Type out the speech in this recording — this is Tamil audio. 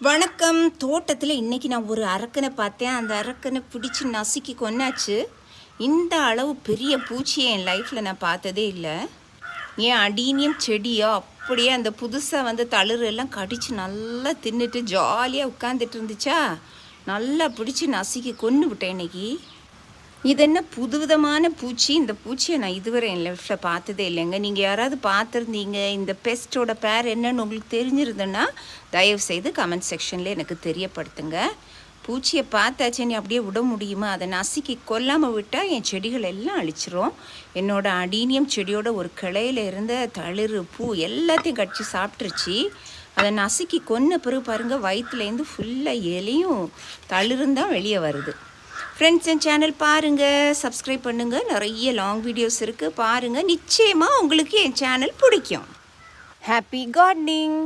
வணக்கம். தோட்டத்தில் இன்றைக்கி நான் ஒரு அரக்கனை பார்த்தேன். அந்த அரக்கனை பிடிச்சி நசுக்கி கொன்னாச்சு. இந்த அளவு பெரிய பூச்சியை என் லைஃப்பில் நான் பார்த்ததே இல்லை. ஏன் அடீனியம் செடியோ அப்படியே அந்த புதுசாக தளிர் எல்லாம் கடித்து நல்லா தின்னுட்டு ஜாலியாக உட்காந்துட்டு இருந்துச்சா, நல்லா பிடிச்சி நசுக்கி கொன்று விட்டேன் இன்னைக்கு. இது என்ன புதுவிதமான பூச்சி? இந்த பூச்சியை நான் இதுவரை என் லைஃப்பில் பார்த்ததே இல்லைங்க. நீங்கள் யாராவது பார்த்துருந்தீங்க, இந்த பெஸ்ட்டோட பேர் என்னன்னு உங்களுக்கு தெரிஞ்சிருந்ததுன்னா தயவுசெய்து கமெண்ட் செக்ஷனில் எனக்கு தெரியப்படுத்துங்க. பூச்சியை பார்த்தாச்சேன்னு அப்படியே விட முடியுமா? அதை நசுக்கி கொல்லாமல் விட்டால் என் செடிகள் எல்லாம் அழிச்சிரும். என்னோடய அடீனியம் செடியோட ஒரு கிளையில் இருந்த தளிர் பூ எல்லாத்தையும் கடிச்சு சாப்பிட்ருச்சு. அதை நசுக்கி கொன்ன பிறகு பாருங்கள், வயிற்றுலேருந்து ஃபுல்லாக இலையும் தளிரும் தான் வெளியே வருது. ஃப்ரெண்ட்ஸ், என் சேனல் பாருங்கள், சப்ஸ்கிரைப் பண்ணுங்கள். நிறைய லாங் வீடியோஸ் இருக்குது, பாருங்கள். நிச்சயமாக உங்களுக்கு என் சேனல் பிடிக்கும். Happy gardening.